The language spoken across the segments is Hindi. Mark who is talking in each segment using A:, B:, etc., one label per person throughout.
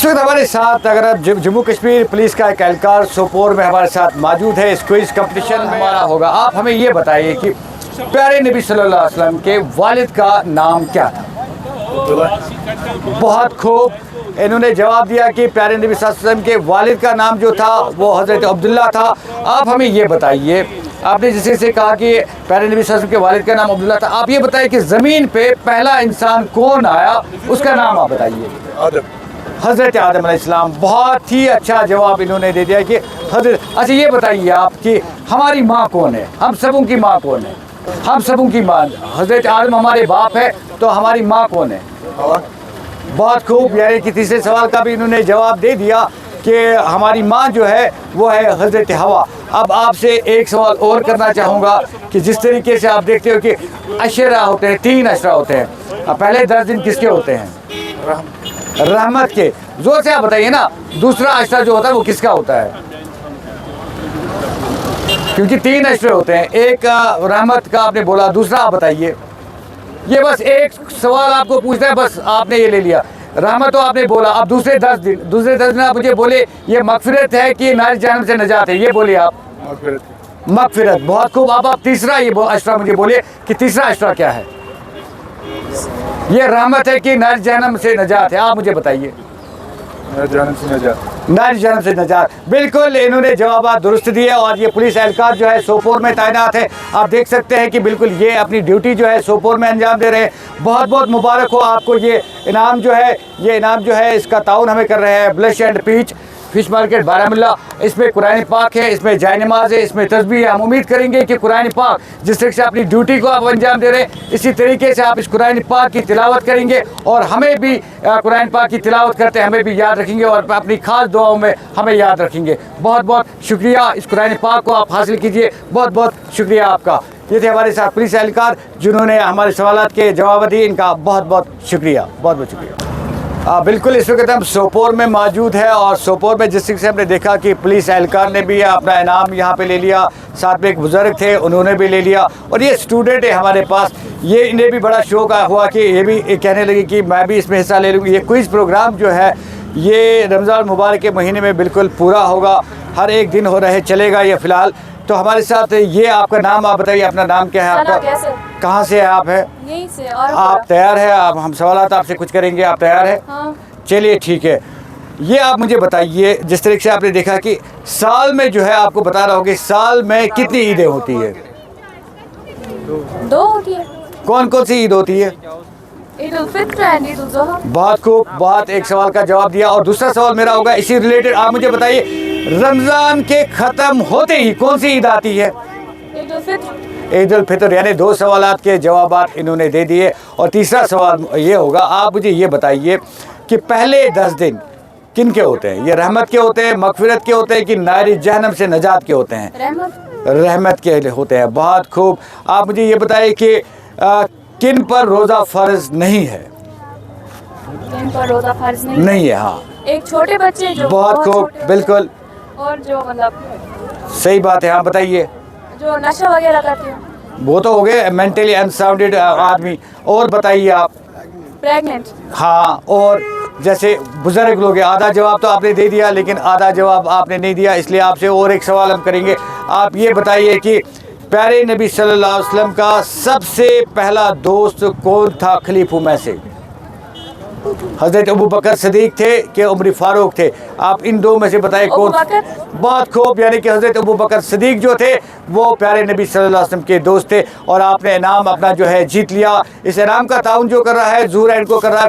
A: इस वक्त हमारे साथ अगर आप जम्मू कश्मीर पुलिस का एक एहलकार सोपोर में हमारे साथ मौजूद है। इस क्विज कंपटीशन में हमारा होगा। आप हमें ये बताइए कि प्यारे नबी सल्लल्लाहु अलैहि वसल्लम के वालिद का नाम क्या था? बहुत खूब, इन्होंने जवाब दिया कि प्यारे नबी सल्लल्लाहु अलैहि वसल्लम के वालिद का नाम जो था वो हज़रत अब्दुल्ला था। आप हमें ये बताइए, आपने जिसे से कहा कि प्यारे नबी सल्लल्लाहु अलैहि वसल्लम के वालिद का नाम अब्दुल्ला था, आप ये बताइए कि ज़मीन पे पहला इंसान कौन आया, उसका नाम आप बताइए। हज़रत आदम अलैहिस्सलाम। बहुत ही अच्छा जवाब इन्होंने दे दिया कि हज़रत। अच्छा ये बताइए आप कि हमारी माँ कौन है? हम सबों की माँ कौन है? हम सबों की माँ हज़रत आदम हमारे बाप है, तो हमारी माँ कौन है? बहुत खूब, यानी कि तीसरे सवाल का भी इन्होंने जवाब दे दिया कि हमारी माँ जो है वो है हज़रत हवा। अब आपसे एक सवाल और करना चाहूँगा कि जिस तरीके से आप देखते हो कि अशरा होते हैं, 3 अशरा होते हैं, अब पहले 10 दिन किसके होते हैं? रहमत के। जोर से आप बताइए ना, दूसरा अशरा जो होता है वो किसका होता है? क्योंकि 3 अशरे होते हैं, एक रहमत का आपने बोला, दूसरा आप बताइए। ये बस एक सवाल आपको पूछना है, बस आपने ये ले लिया। रहमत तो आपने बोला, अब दूसरे 10 दिन आप मुझे बोले ये मगफिरत है कि नारी जहन्नम से नजात है, ये बोलिए आप। मगफिरत। बहुत खूब। अब आप तीसरा ये अशरा मुझे बोलिए कि तीसरा अशरा क्या है? ये रहमत है कि नारी जहन्नम से नजात है, आप मुझे बताइए। नारी जहन्नम से नजात। बिल्कुल, इन्होंने जवाब दुरुस्त दिए और ये पुलिस एहलकार जो है सोपोर में तैनात है। आप देख सकते हैं कि बिल्कुल ये अपनी ड्यूटी जो है सोपोर में अंजाम दे रहे हैं। बहुत बहुत मुबारक हो आपको। ये इनाम जो है इसका ताउन हमें कर रहे हैं blush and peach fish market Baramulla. इसमें कुरान पाक है, इसमें जाय नमाज है, इसमें तस्बीह है। हम उम्मीद करेंगे कि कुरान पाक जिस तरह से अपनी ड्यूटी को आप अंजाम दे रहे हैं, इसी तरीके से आप इस कुरान पाक की तिलावत करेंगे और हमें भी कुरान पाक की तिलावत करते हमें भी याद रखेंगे और अपनी खास दुआओं में हमें याद रखेंगे। बहुत बहुत शुक्रिया। इस कुरान पाक को आप हासिल कीजिए। बहुत बहुत शुक्रिया आपका। ये थे हमारे साथ पुलिस एहलकार जिन्होंने हमारे सवालात के जवाब दिए। इनका बहुत बहुत शुक्रिया, बहुत बहुत शुक्रिया। बिल्कुल, इस वक्त हम सोपोर में मौजूद है और सोपोर में जिस तरह से हमने देखा कि पुलिस एहलकार ने भी अपना इनाम यहाँ पे ले लिया, साथ में एक बुजुर्ग थे उन्होंने भी ले लिया और ये स्टूडेंट है हमारे पास, ये इन्हें भी बड़ा शौक हुआ कि ये भी कहने लगी कि मैं भी इसमें हिस्सा ले लूँगी। ये क्विज़ प्रोग्राम जो है ये रमज़ान मुबारक के महीने में बिल्कुल पूरा होगा, हर एक दिन हो रहे चलेगा ये फ़िलहाल। तो हमारे साथ ये आपका नाम आप बताइए, अपना नाम क्या है आपका? कहाँ से आप है?
B: यहीं से। और
A: आप तैयार है? आप हम सवालात आपसे कुछ करेंगे, आप तैयार है?
B: हाँ।
A: चलिए ठीक है। ये आप मुझे बताइए, जिस तरीके से आपने देखा कि साल में जो है आपको बता रहा हूँ कि साल में कितनी ईदें होती है?
B: 2 होती है।
A: कौन कौन सी ईद होती है?
B: ईद उल फित्र एंड ईद उल ज़ुहा।
A: बहुत खूब, बहुत एक सवाल का जवाब दिया। और दूसरा सवाल मेरा होगा इसी रिलेटेड, आप मुझे बताइए रमज़ान के ख़त्म होते ही कौन सी ईद आती है?
B: ईद उल फित्र।
A: ईद उल फित्र। यानी 2 सवालात के जवाब इन्होंने दे दिए। और तीसरा सवाल ये होगा, आप मुझे ये बताइए कि पहले 10 दिन किन के होते हैं? ये रहमत के होते हैं, मगफिरत के होते हैं कि नारी जहन्नम से नजात के होते हैं? रहमत के होते हैं। बहुत खूब। आप मुझे ये बताइए कि किन पर रोज़ा फ़र्ज नहीं है?
B: किन पर रोज़ा फ़र्ज
A: नहीं है। हाँ,
B: एक छोटे बच्चे जो
A: बहुत खूब, बिल्कुल
B: और जो मतलब
A: सही बात है। हाँ बताइए।
B: जो नशा वगैरह करते हैं
A: वो तो हो गए मेंटली अनसाउंडेड आदमी। और बताइए आप।
B: प्रेग्नेंट।
A: हाँ, और जैसे बुजुर्ग लोग हैं। आधा जवाब तो आपने दे दिया लेकिन आधा जवाब आपने नहीं दिया, इसलिए आपसे और एक सवाल हम करेंगे। आप ये बताइए कि प्यारे नबी सल्लल्लाहु अलैहि वसल्लम का सबसे पहला दोस्त कौन था खलीफों में से? हज़रत अबू बकर सदीक थे कि उमर फारूक थे? आप इन 2 में से बताइए कौन। बहुत खूब, यानी कि हज़रत अबू बकर सदीक जो थे वो प्यारे नबी सल्लल्लाहु अलैहि वसल्लम के दोस्त थे और आपने इनाम अपना जो है जीत लिया। इस इनाम का ताउन जो कर रहा है ज़ूर एंड को कर रहा है,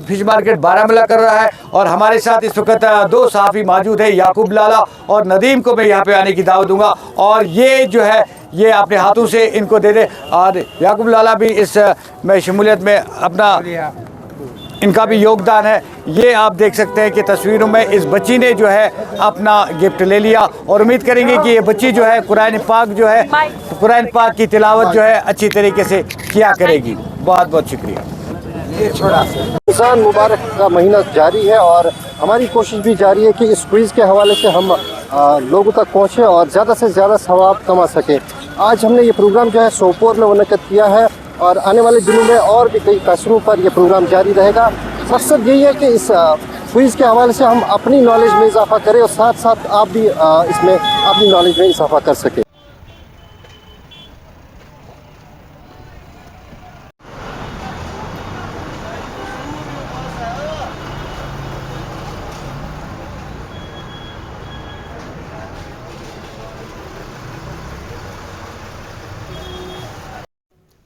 A: फिश मार्केट बारामुल्ला कर रहा है। और हमारे साथ इस वक्त 2 सहाफ़ी मौजूद है, याकूब लाला और नदीम को मैं यहाँ पे आने की दावत दूँगा और ये जो है ये अपने हाथों से इनको दे दे। और याकूब लाला भी इस में शमूलियत में अपना इनका भी योगदान है। ये आप देख सकते हैं कि तस्वीरों में इस बच्ची ने जो है अपना गिफ्ट ले लिया और उम्मीद करेंगे कि ये बच्ची जो है कुरान पाक जो है कुरान पाक की तिलावत जो है अच्छी तरीके से किया करेगी। बहुत बहुत शुक्रिया।
C: रमज़ान मुबारक का महीना जारी है और हमारी कोशिश भी जारी है कि इस क्विज़ के हवाले से हम लोगों तक पहुँचें और ज़्यादा से ज़्यादा सवाब कमा सकें। आज हमने ये प्रोग्राम जो है सोपोर में मुनक़्क़द किया है और आने वाले दिनों में और भी कई कसरों पर यह प्रोग्राम जारी रहेगा। मकसद यही है कि इस क्विज़ के हवाले से हम अपनी नॉलेज में इजाफा करें और साथ साथ आप भी इसमें अपनी नॉलेज में इजाफा कर सकें।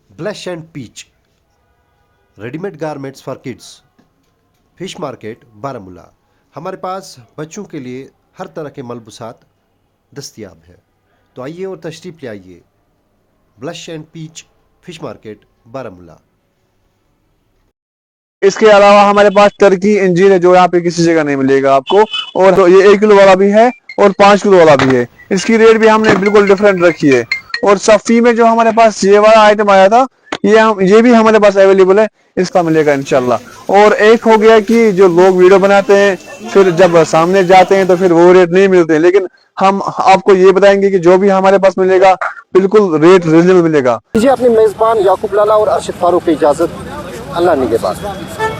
C: Blush and peach readymade garments for kids, fish market Baramulla. हमारे पास बच्चों के लिए हर तरह के मलबूसात दस्तयाब है, तो आइए और तशरीफ़ ले आइए blush and peach fish market Baramulla.
D: इसके अलावा हमारे पास टर्की इंजीन है जो यहाँ पे किसी जगह नहीं मिलेगा आपको, और तो ये 1 किलो वाला भी है और 5 किलो वाला भी है। इसकी रेट भी हमने बिल्कुल डिफरेंट रखी है। और सफ़ी में जो हमारे पास ये वाला आइटम आया था ये भी हमारे पास अवेलेबल है, इसका मिलेगा इंशाल्लाह। और एक हो गया कि जो लोग वीडियो बनाते हैं फिर जब सामने जाते हैं तो फिर वो रेट नहीं मिलते, लेकिन हम आपको ये बताएंगे कि जो भी हमारे पास मिलेगा बिल्कुल रेट रिजनेबल मिलेगा।
C: दीजिए अपने मेज़बान याकूब लाला और अर्शद फारूक की इजाज़त। अल्लाह निगहबान।